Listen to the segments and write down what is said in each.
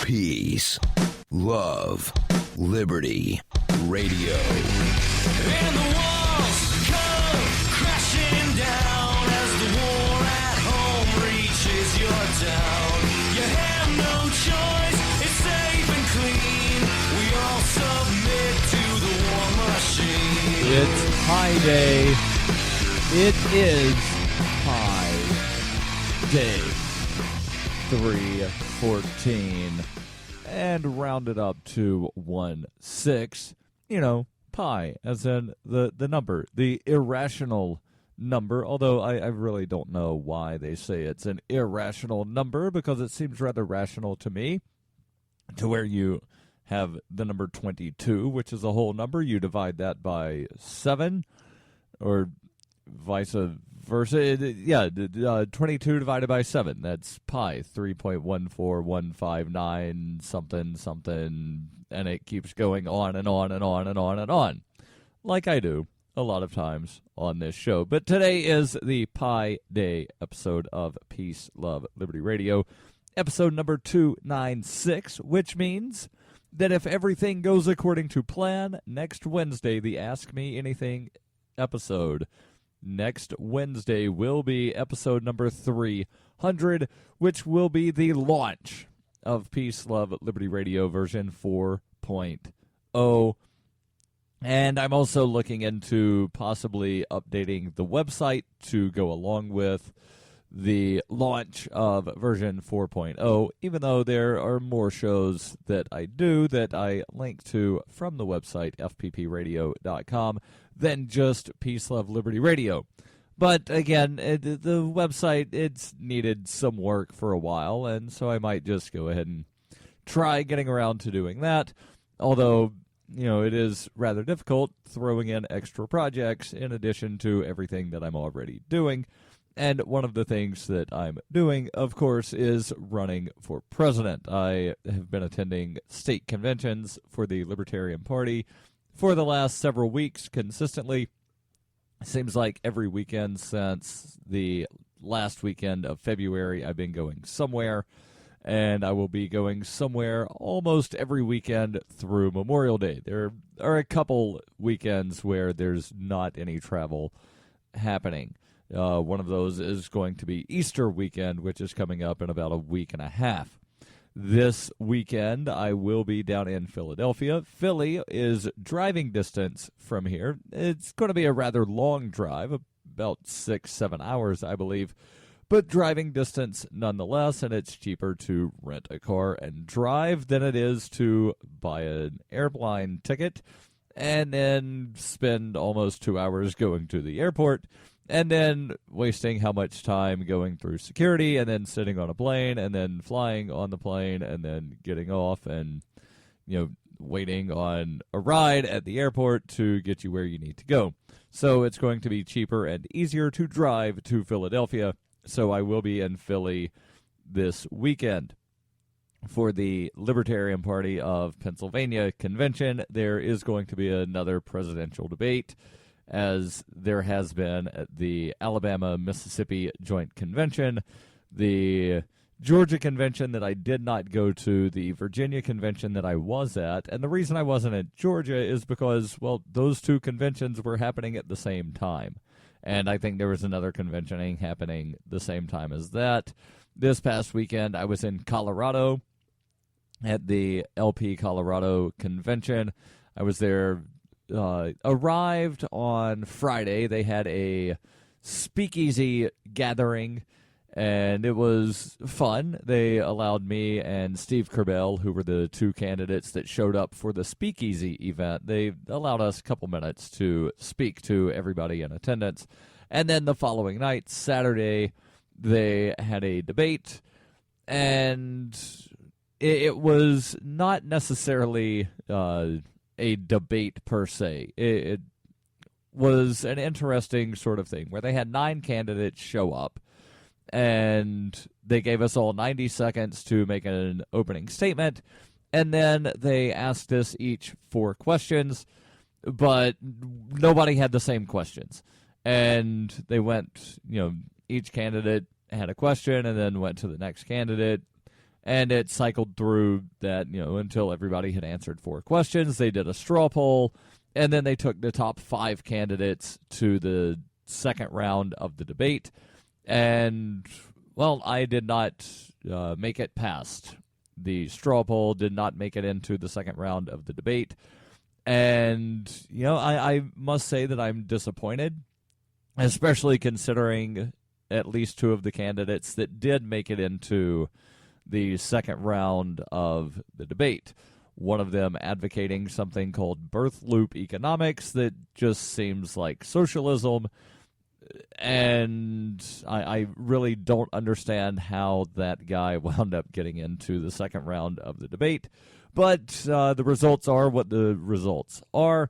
Peace, love, liberty, radio. And the walls come crashing down as the war at home reaches your town. You have no choice, it's safe and clean. We all submit to the war machine. It's Pi Day. It is Pi Day 314 and rounded up to 1/6. You know, pi, as in the number, the irrational number, although I really don't know why they say it's an irrational number, because it seems rather rational to me, to where you have the number 22, which is a whole number. You divide that by 7, or vice versa. 22 divided by 7. That's pi, 3.14159 something, and it keeps going on and on and on and on and on, like I do a lot of times on this show. But today is the Pi Day episode of Peace, Love, Liberty Radio, episode number 296, which means that if everything goes according to plan, next Wednesday, the Ask Me Anything episode next Wednesday will be episode number 300, which will be the launch of Peace, Love, Liberty Radio version 4.0. And I'm also looking into possibly updating the website to go along with the launch of version 4.0, even though there are more shows that I do that I link to from the website, fppradio.com, than just Peace, Love, Liberty Radio. But again, the website, it's needed some work for a while, and so I might just go ahead and try getting around to doing that, although, you know, it is rather difficult throwing in extra projects in addition to everything that I'm already doing. And one of the things that I'm doing, of course, is running for president. I have been attending state conventions for the Libertarian Party for the last several weeks consistently. It seems like every weekend since the last weekend of February, I've been going somewhere, and I will be going somewhere almost every weekend through Memorial Day. There are a couple weekends where there's not any travel happening. One of those is going to be Easter weekend, which is coming up in about a week and a half. This weekend, I will be down in Philadelphia. Philly is driving distance from here. It's going to be a rather long drive, about 6-7 hours, I believe, but driving distance nonetheless, and it's cheaper to rent a car and drive than it is to buy an airline ticket and then spend almost 2 hours going to the airport, and then wasting how much time going through security, and then sitting on a plane, and then flying on the plane, and then getting off, and, you know, waiting on a ride at the airport to get you where you need to go. So it's going to be cheaper and easier to drive to Philadelphia. So I will be in Philly this weekend for the Libertarian Party of Pennsylvania convention. There is going to be another presidential debate, as there has been at the Alabama-Mississippi Joint Convention, the Georgia Convention that I did not go to, the Virginia Convention that I was at. And the reason I wasn't at Georgia is because, well, those two conventions were happening at the same time. And I think there was another convention happening the same time as that. This past weekend, I was in Colorado at the LP Colorado Convention. I was there. Arrived on Friday. They had a speakeasy gathering, and it was fun. They allowed me and Steve Kerbel, who were the two candidates that showed up for the speakeasy event, they allowed us a couple minutes to speak to everybody in attendance. And then the following night, Saturday, they had a debate, and it was not necessarily a debate per se. It was an interesting sort of thing where they had 9 candidates show up, and they gave us all 90 seconds to make an opening statement, and then they asked us each 4 questions, but nobody had the same questions. And they went, you know, each candidate had a question and then went to the next candidate, And it cycled through that, until everybody had answered 4 questions. They did a straw poll, and then they took the top 5 candidates to the second round of the debate. And, well, I did not make it past the straw poll, did not make it into the second round of the debate. And, I must say that I'm disappointed, especially considering at least 2 of the candidates that did make it into the second round of the debate. One of them advocating something called birth loop economics that just seems like socialism, and I really don't understand how that guy wound up getting into the second round of the debate. But the results are what the results are.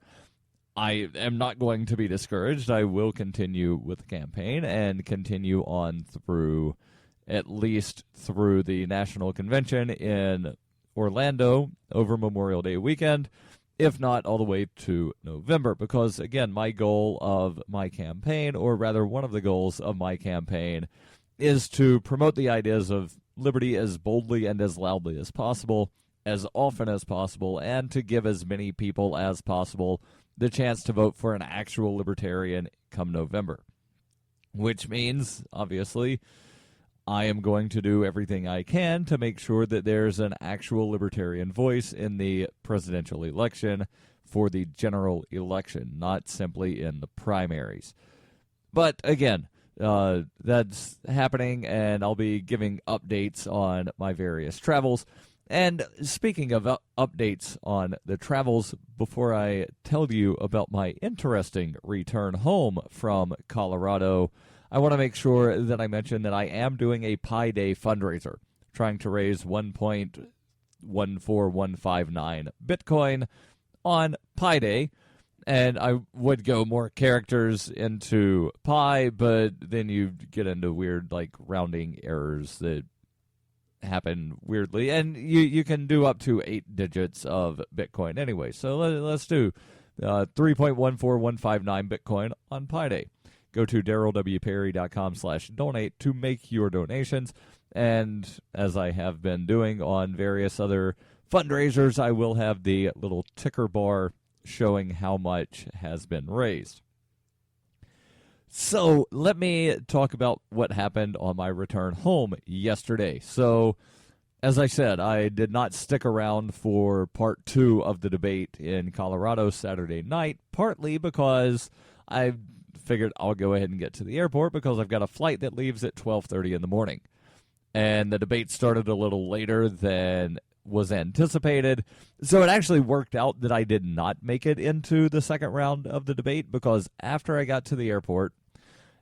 I am not going to be discouraged. I will continue with the campaign and continue on through at least through the National Convention in Orlando over Memorial Day weekend, if not all the way to November. Because, again, my goal of my campaign, or rather one of the goals of my campaign, is to promote the ideas of liberty as boldly and as loudly as possible, as often as possible, and to give as many people as possible the chance to vote for an actual libertarian come November. Which means, obviously, I am going to do everything I can to make sure that there's an actual libertarian voice in the presidential election for the general election, not simply in the primaries. But again, that's happening, and I'll be giving updates on my various travels. And speaking of updates on the travels, before I tell you about my interesting return home from Colorado, I want to make sure that I mention that I am doing a Pi Day fundraiser, trying to raise 1.14159 Bitcoin on Pi Day. And I would go more characters into pi, but then you get into weird, rounding errors that happen weirdly. And you can do up to 8 digits of Bitcoin anyway. So let's do 3.14159 Bitcoin on Pi Day. Go to darrylwperry.com/donate to make your donations. And as I have been doing on various other fundraisers, I will have the little ticker bar showing how much has been raised. So let me talk about what happened on my return home yesterday. So, as I said, I did not stick around for part 2 of the debate in Colorado Saturday night, partly because I figured I'll go ahead and get to the airport because I've got a flight that leaves at 12:30 in the morning. And the debate started a little later than was anticipated. So it actually worked out that I did not make it into the second round of the debate, because after I got to the airport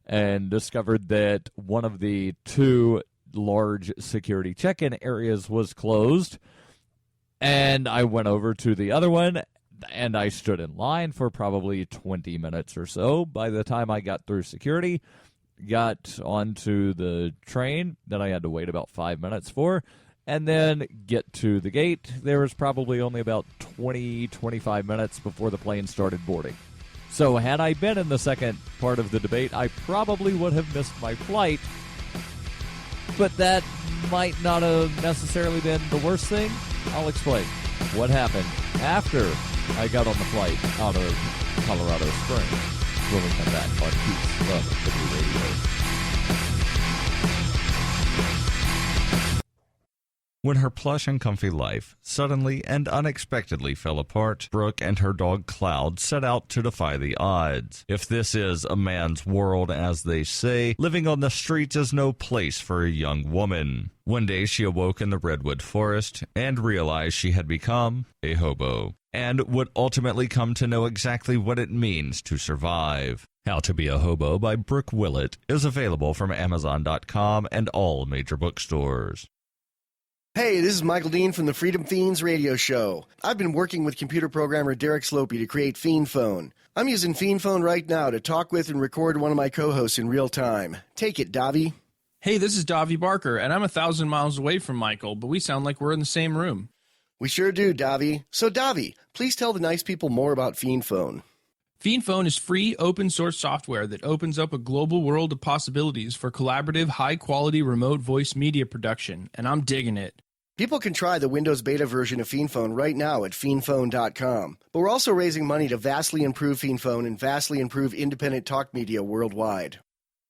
and discovered that one of the 2 large security check-in areas was closed, and I went over to the other one, and I stood in line for probably 20 minutes or so. By the time I got through security, got onto the train that I had to wait about 5 minutes for, and then get to the gate, there was probably only about 20-25 minutes before the plane started boarding. So had I been in the second part of the debate, I probably would have missed my flight. But that might not have necessarily been the worst thing. I'll explain what happened after I got on the flight out of Colorado Springs when we come back on Peace, Love, Liberty Radio. When her plush and comfy life suddenly and unexpectedly fell apart, Brooke and her dog Cloud set out to defy the odds. If this is a man's world, as they say, living on the streets is no place for a young woman. One day she awoke in the redwood forest and realized she had become a hobo, and would ultimately come to know exactly what it means to survive. How to Be a Hobo by Brooke Willett is available from Amazon.com and all major bookstores. Hey, this is Michael Dean from the Freedom Fiends radio show. I've been working with computer programmer Derek Slopey to create Fiend Phone. I'm using Fiend Phone right now to talk with and record one of my co-hosts in real time. Take it, Davi. Hey, this is Davi Barker, and I'm 1,000 miles away from Michael, but we sound like we're in the same room. We sure do, Davi. So, Davi, please tell the nice people more about Fiend Phone. Fiend Phone is free, open-source software that opens up a global world of possibilities for collaborative, high-quality remote voice media production, and I'm digging it. People can try the Windows beta version of PhonePhone right now at PhonePhone.com. But we're also raising money to vastly improve PhonePhone and vastly improve independent talk media worldwide.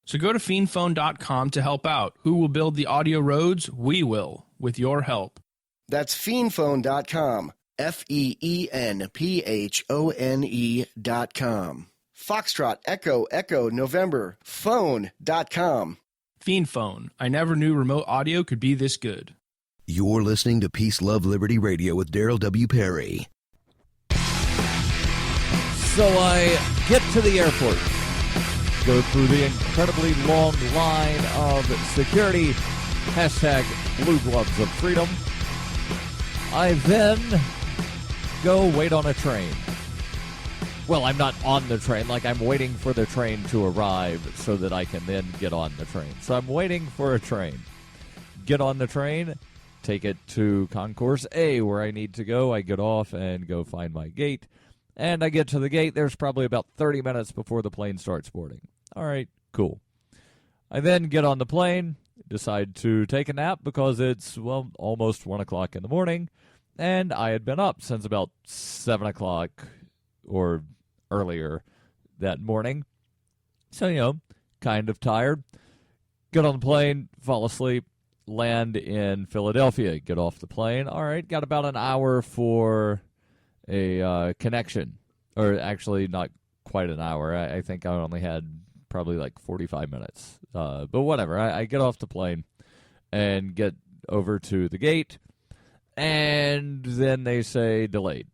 So go to PhonePhone.com to help out. Who will build the audio roads? We will, with your help. That's PhonePhone.com. FEENPHONE.com. Foxtrot, Echo, November, Phone.com. PhonePhone. I never knew remote audio could be this good. You're listening to Peace, Love, Liberty Radio with Darryl W. Perry. So I get to the airport, go through the incredibly long line of security, hashtag Blue Gloves of Freedom. I then go wait on a train. Well, I'm not on the train, like I'm waiting for the train to arrive so that I can then get on the train. So I'm waiting for a train. Get on the train, take it to Concourse A where I need to go. I get off and go find my gate. And I get to the gate. There's probably about 30 minutes before the plane starts boarding. All right, cool. I then get on the plane, decide to take a nap because it's, well, almost 1 o'clock in the morning. And I had been up since about 7 o'clock or earlier that morning. So, kind of tired. Get on the plane, fall asleep, land in Philadelphia, get off the plane. All right, got about an hour for a connection. Or actually, not quite an hour. I think I only had probably like 45 minutes. But whatever, I get off the plane and get over to the gate. And then they say delayed.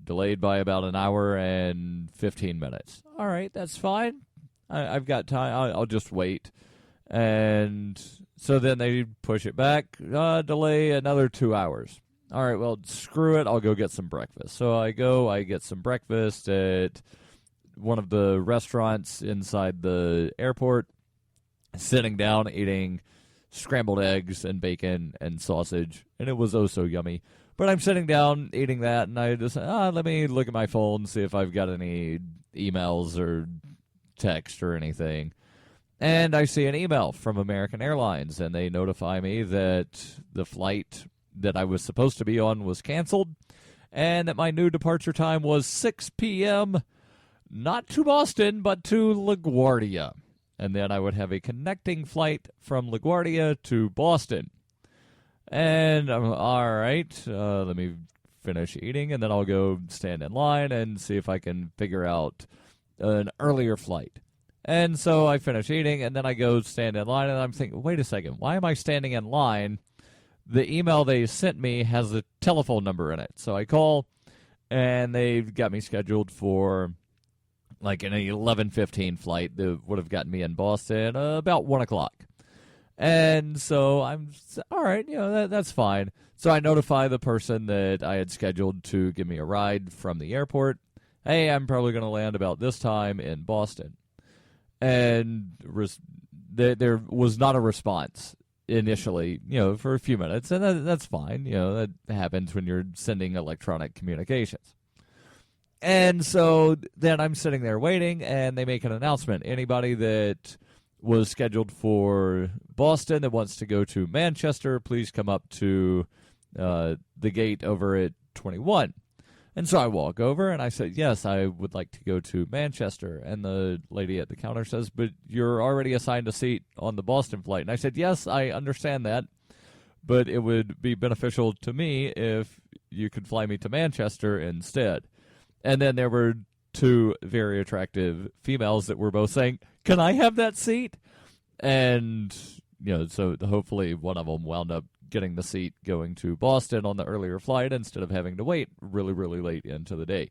Delayed by about an hour and 15 minutes. All right, that's fine. I've got time. I'll just wait. And so then they push it back, delay another 2 hours. All right, well, screw it. I'll go get some breakfast. So I get some breakfast at one of the restaurants inside the airport, sitting down, eating scrambled eggs and bacon and sausage, and it was oh so yummy. But I'm sitting down eating that, and I just, let me look at my phone and see if I've got any emails or text or anything. And I see an email from American Airlines, and they notify me that the flight that I was supposed to be on was canceled, and that my new departure time was 6 p.m., not to Boston, but to LaGuardia. And then I would have a connecting flight from LaGuardia to Boston. And I'm all right, let me finish eating, and then I'll go stand in line and see if I can figure out an earlier flight. And so I finish eating, and then I go stand in line, and I'm thinking, wait a second, why am I standing in line? The email they sent me has a telephone number in it. So I call, and they've got me scheduled for like an 11:15 flight that would have gotten me in Boston about 1 o'clock. And so I'm, all right, that's fine. So I notify the person that I had scheduled to give me a ride from the airport. Hey, I'm probably going to land about this time in Boston. And there was not a response initially, for a few minutes. And that's fine. That happens when you're sending electronic communications. And so then I'm sitting there waiting, and they make an announcement. Anybody that was scheduled for Boston that wants to go to Manchester, please come up to the gate over at 21. And so I walk over, and I said, yes, I would like to go to Manchester. And the lady at the counter says, but you're already assigned a seat on the Boston flight. And I said, yes, I understand that, but it would be beneficial to me if you could fly me to Manchester instead. And then there were two very attractive females that were both saying, can I have that seat? And, so hopefully one of them wound up getting the seat going to Boston on the earlier flight instead of having to wait really, really late into the day.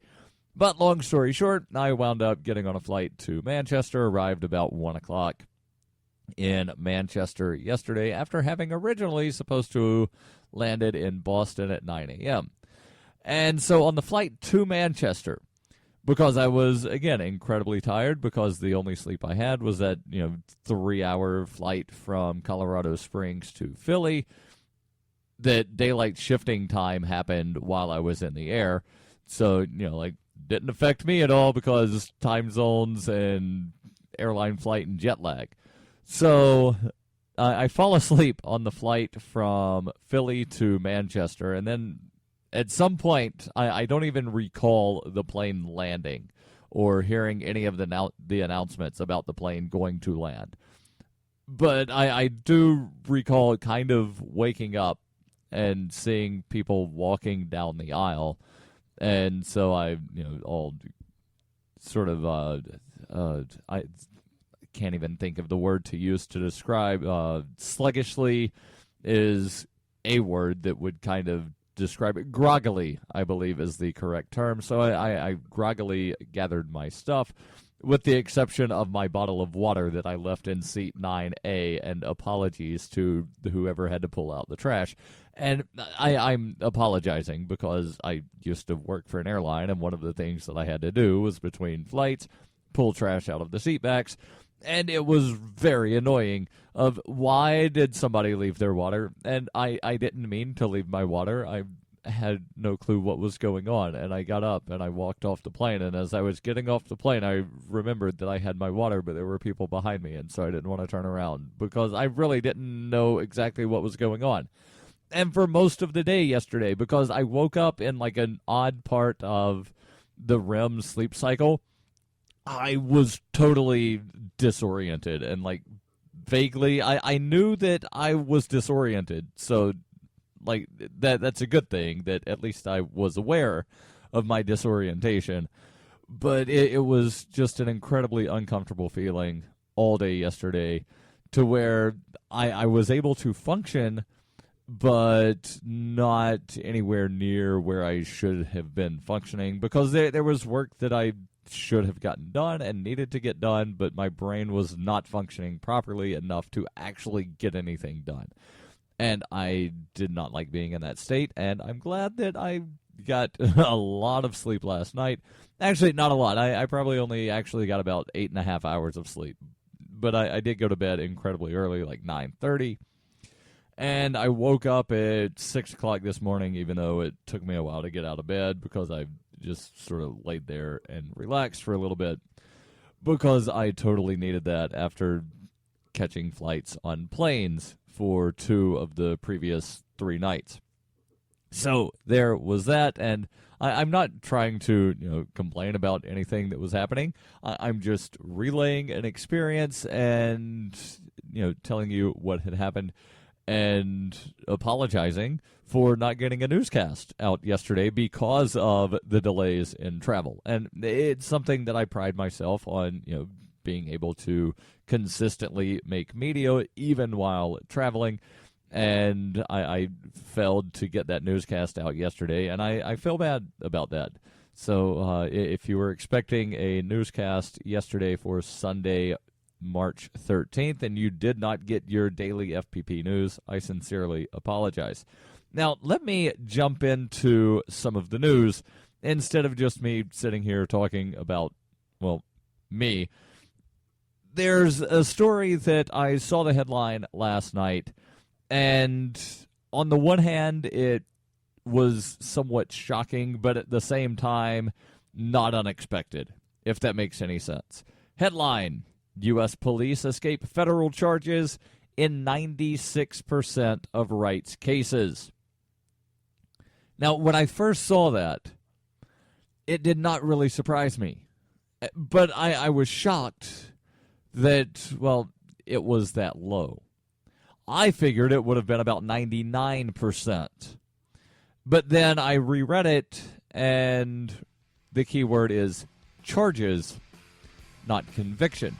But long story short, I wound up getting on a flight to Manchester, arrived about 1 o'clock in Manchester yesterday after having originally supposed to landed in Boston at 9 a.m. And so on the flight to Manchester, because I was, again, incredibly tired because the only sleep I had was that, 3-hour flight from Colorado Springs to Philly, that daylight shifting time happened while I was in the air. So, didn't affect me at all because time zones and airline flight and jet lag. So I fall asleep on the flight from Philly to Manchester, and then at some point, I don't even recall the plane landing or hearing any of the announcements about the plane going to land. But I do recall kind of waking up and seeing people walking down the aisle, and so I, all sort of, I can't even think of the word to use to describe. Sluggishly is a word that would kind of describe it. Groggily, I believe, is the correct term. So I groggily gathered my stuff, with the exception of my bottle of water that I left in seat 9A, and apologies to whoever had to pull out the trash. And I'm apologizing because I used to work for an airline, and one of the things that I had to do was between flights, pull trash out of the seat backs, and it was very annoying of why did somebody leave their water? And I didn't mean to leave my water. I had no clue what was going on, and I got up and I walked off the plane, and as I was getting off the plane, I remembered that I had my water, but there were people behind me, and so I didn't want to turn around because I really didn't know exactly what was going on. And for most of the day yesterday, because I woke up in like an odd part of the REM sleep cycle, I was totally disoriented and like vaguely, I knew that I was disoriented, so like that's a good thing that at least I was aware of my disorientation. But it was just an incredibly uncomfortable feeling all day yesterday, to where I was able to function, but not anywhere near where I should have been functioning, because there was work that I should have gotten done and needed to get done, but my brain was not functioning properly enough to actually get anything done. And I did not like being in that state, and I'm glad that I got a lot of sleep last night. Actually, not a lot. I probably only actually got about 8.5 hours of sleep. But I did go to bed incredibly early, like 9:30. And I woke up at 6 o'clock this morning, even though it took me a while to get out of bed, because I just sort of laid there and relaxed for a little bit, because I totally needed that after catching flights on planes for 2 of the previous 3 nights. So there was that, and I'm not trying to complain about anything that was happening. I'm just relaying an experience and telling you what had happened, and apologizing for not getting a newscast out yesterday because of the delays in travel. And it's something that I pride myself on, being able to consistently make media even while traveling. And I failed to get that newscast out yesterday, and I feel bad about that. So if you were expecting a newscast yesterday for Sunday, March 13th, and you did not get your daily FPP news, I sincerely apologize. Now, let me jump into some of the news instead of just me sitting here talking about, me. There's a story that I saw the headline last night, and on the one hand, it was somewhat shocking, but at the same time, not unexpected, if that makes any sense. Headline: U.S. police escape federal charges in 96% of rights cases. Now, when I first saw that, it did not really surprise me. But I was shocked that, it was that low. I figured it would have been about 99%. But then I reread it, and the key word is charges, not conviction.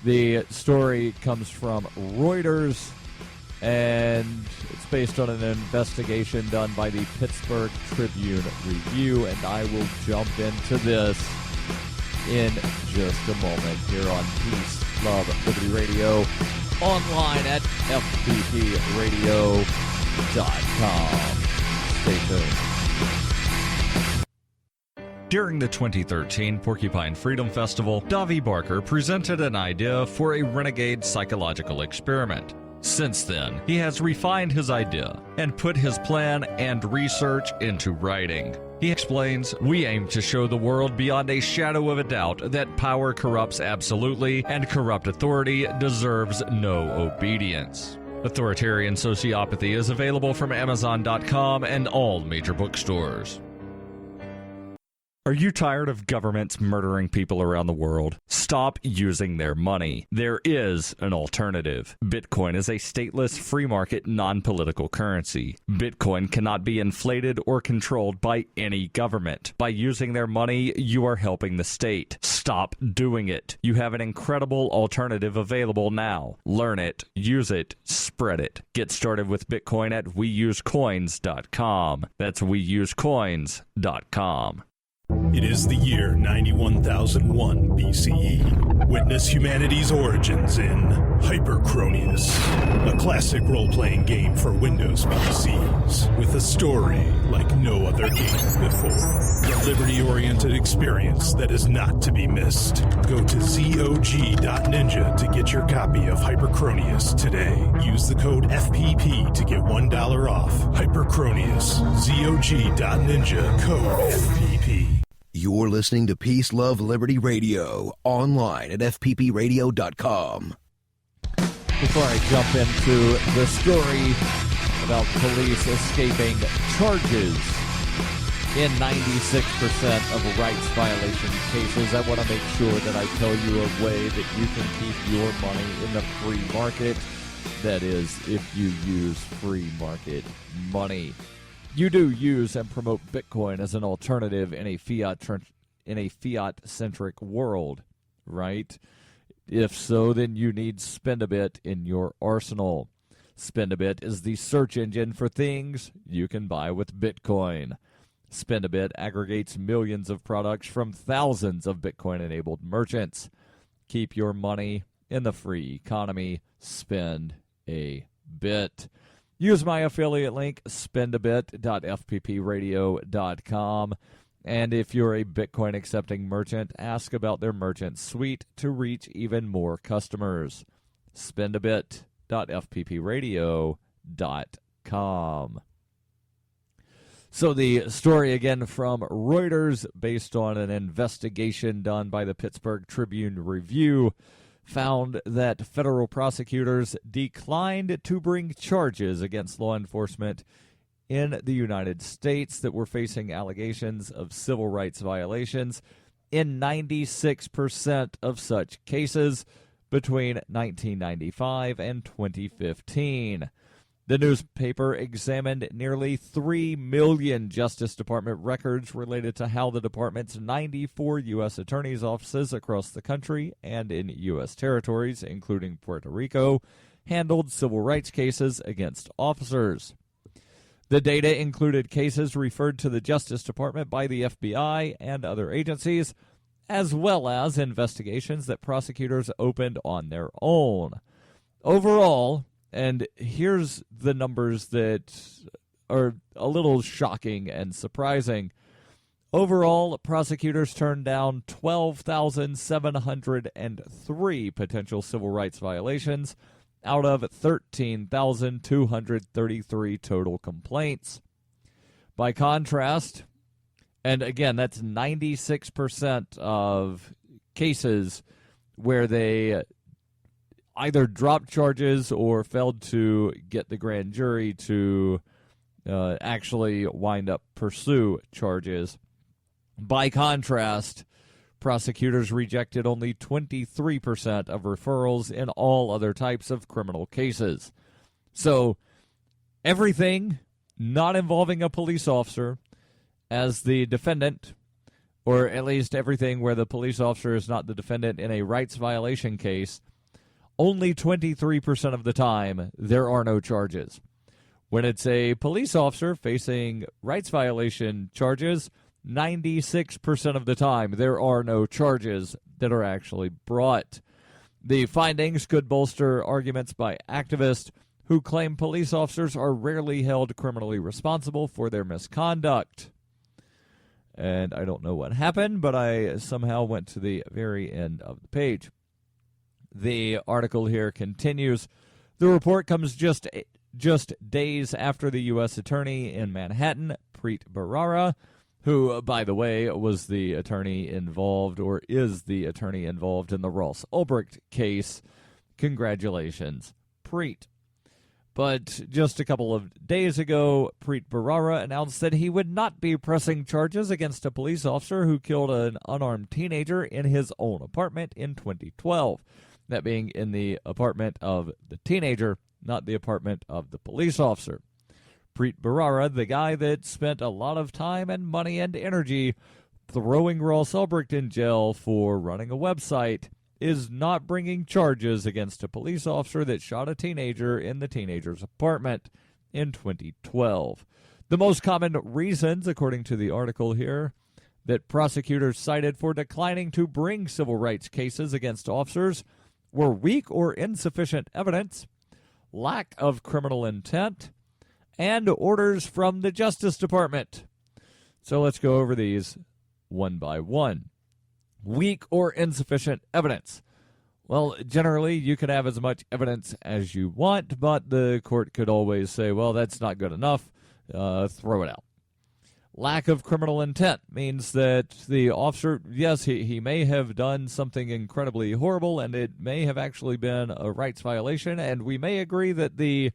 The story comes from Reuters, and it's based on an investigation done by the Pittsburgh Tribune Review, and I will jump into this in just a moment here on Peace, Love, Liberty Radio, online at fppradio.com. Stay tuned. During the 2013 Porcupine Freedom Festival, Davy Barker presented an idea for a renegade psychological experiment. Since then, he has refined his idea and put his plan and research into writing. He explains, "We aim to show the world beyond a shadow of a doubt that power corrupts absolutely and corrupt authority deserves no obedience." Authoritarian Sociopathy is available from Amazon.com and all major bookstores. Are you tired of governments murdering people around the world? Stop using their money. There is an alternative. Bitcoin is a stateless, free market, non-political currency. Bitcoin cannot be inflated or controlled by any government. By using their money, you are helping the state. Stop doing it. You have an incredible alternative available now. Learn it, use it, spread it. Get started with Bitcoin at weusecoins.com. That's weusecoins.com. It is the year 91,001 BCE. Witness humanity's origins in Hyperchronius, a classic role-playing game for Windows PCs, with a story like no other game before. A liberty-oriented experience that is not to be missed. Go to zog.ninja to get your copy of Hyperchronius today. Use the code FPP to get $1 off. Hyperchronius, zog.ninja, code FPP. You're listening to Peace, Love, Liberty Radio, online at fppradio.com. Before I jump into the story about police escaping charges in 96% of rights violation cases, I want to make sure that I tell you a way that you can keep your money in the free market. That is, if you use free market money. You do use and promote Bitcoin as an alternative in a fiat-centric world, right? If so, then you need Spend-A-Bit in your arsenal. Spend-A-Bit is the search engine for things you can buy with Bitcoin. Spend-A-Bit aggregates millions of products from thousands of Bitcoin-enabled merchants. Keep your money in the free economy. Spend-A-Bit. Use my affiliate link, spendabit.fppradio.com. And if you're a Bitcoin-accepting merchant, ask about their merchant suite to reach even more customers. spendabit.fppradio.com. So the story again from Reuters, based on an investigation done by the Pittsburgh Tribune Review, found that federal prosecutors declined to bring charges against law enforcement in the United States that were facing allegations of civil rights violations in 96% of such cases between 1995 and 2015. The newspaper examined nearly 3 million Justice Department records related to how the department's 94 U.S. attorneys' offices across the country and in U.S. territories, including Puerto Rico, handled civil rights cases against officers. The data included cases referred to the Justice Department by the FBI and other agencies, as well as investigations that prosecutors opened on their own. Overall, and here's the numbers that are a little shocking and surprising. Overall, prosecutors turned down 12,703 potential civil rights violations out of 13,233 total complaints. By contrast, and again, that's 96% of cases where they either dropped charges or failed to get the grand jury to actually pursue charges. By contrast, prosecutors rejected only 23% of referrals in all other types of criminal cases. So, everything not involving a police officer as the defendant, or at least everything where the police officer is not the defendant in a rights violation case, only 23% of the time, there are no charges. When it's a police officer facing rights violation charges, 96% of the time, there are no charges that are actually brought. The findings could bolster arguments by activists who claim police officers are rarely held criminally responsible for their misconduct. And I don't know what happened, but I somehow went to the very end of the page. The article here continues. The report comes just days after the U.S. Attorney in Manhattan, Preet Bharara, who, by the way, was the attorney involved, or is the attorney involved in the Ross Ulbricht case. Congratulations, Preet. But just a couple of days ago, Preet Bharara announced that he would not be pressing charges against a police officer who killed an unarmed teenager in his own apartment in 2012. That being in the apartment of the teenager, not the apartment of the police officer. Preet Bharara, the guy that spent a lot of time and money and energy throwing Ross Ulbricht in jail for running a website, is not bringing charges against a police officer that shot a teenager in the teenager's apartment in 2012. The most common reasons, according to the article here, that prosecutors cited for declining to bring civil rights cases against officers were weak or insufficient evidence, lack of criminal intent, and orders from the Justice Department. So let's go over these one by one. Weak or insufficient evidence. Well, generally, you can have as much evidence as you want, but the court could always say, well, that's not good enough, throw it out. Lack of criminal intent means that the officer, yes, he may have done something incredibly horrible, and it may have actually been a rights violation, and we may agree that the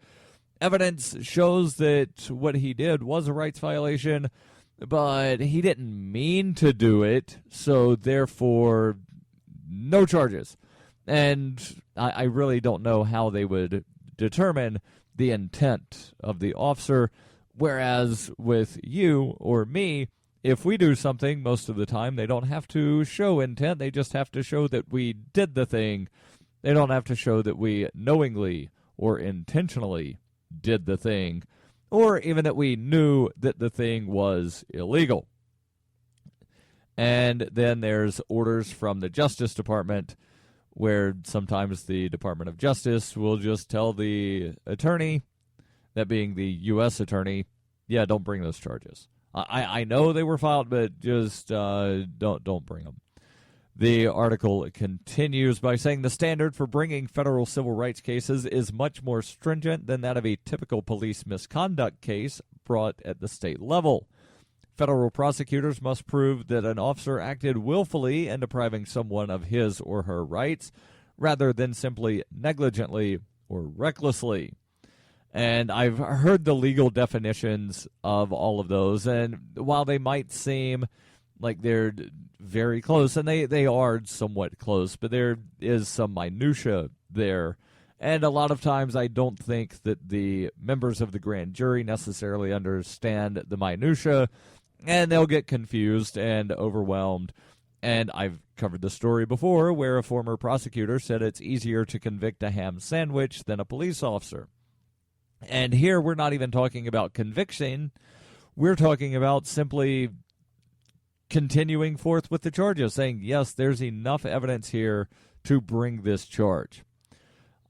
evidence shows that what he did was a rights violation, but he didn't mean to do it, so therefore, no charges. And I really don't know how they would determine the intent of the officer, whereas with you or me, if we do something, most of the time, they don't have to show intent, they just have to show that we did the thing. They don't have to show that we knowingly or intentionally did the thing, or even that we knew that the thing was illegal. And then there's orders from the Justice Department, where sometimes the Department of Justice will just tell the attorney, that being the U.S. attorney, yeah, don't bring those charges. I know they were filed, but just don't bring them. The article continues by saying the standard for bringing federal civil rights cases is much more stringent than that of a typical police misconduct case brought at the state level. Federal prosecutors must prove that an officer acted willfully in depriving someone of his or her rights, rather than simply negligently or recklessly. And I've heard the legal definitions of all of those, and while they might seem like they're very close, and they are somewhat close, but there is some minutia there. And a lot of times I don't think that the members of the grand jury necessarily understand the minutia, and they'll get confused and overwhelmed. And I've covered the story before where a former prosecutor said it's easier to convict a ham sandwich than a police officer. And here we're not even talking about conviction. We're talking about simply continuing forth with the charges, saying, yes, there's enough evidence here to bring this charge.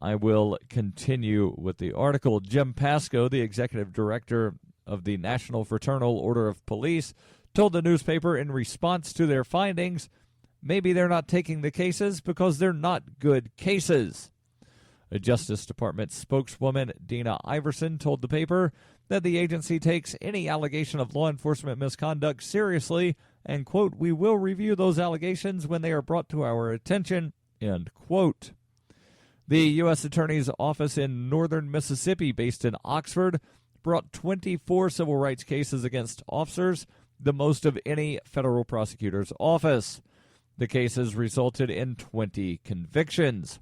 I will continue with the article. Jim Pascoe, the executive director of the National Fraternal Order of Police, told the newspaper in response to their findings, maybe they're not taking the cases because they're not good cases. A Justice Department spokeswoman, Dina Iverson, told the paper that the agency takes any allegation of law enforcement misconduct seriously and, quote, we will review those allegations when they are brought to our attention, end quote. The U.S. Attorney's Office in northern Mississippi, based in Oxford, brought 24 civil rights cases against officers, the most of any federal prosecutor's office. The cases resulted in 20 convictions.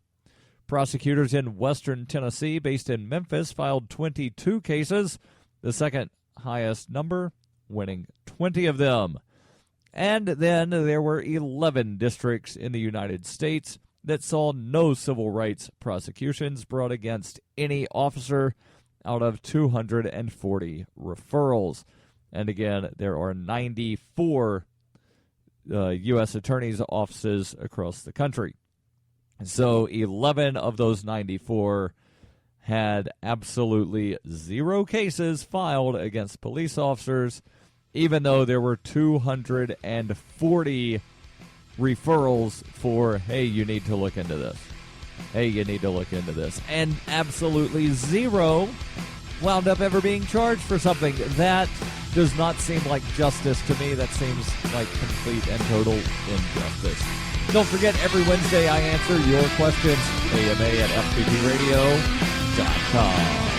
Prosecutors in western Tennessee, based in Memphis, filed 22 cases, the second highest number, winning 20 of them. And then there were 11 districts in the United States that saw no civil rights prosecutions brought against any officer out of 240 referrals. And again, there are 94 U.S. attorneys' offices across the country. So 11 of those 94 had absolutely zero cases filed against police officers, even though there were 240 referrals for, hey, you need to look into this. Hey, you need to look into this. And absolutely zero wound up ever being charged for something. That does not seem like justice to me. That seems like complete and total injustice. Don't forget, every Wednesday I answer your questions. AMA at FPPradio.com.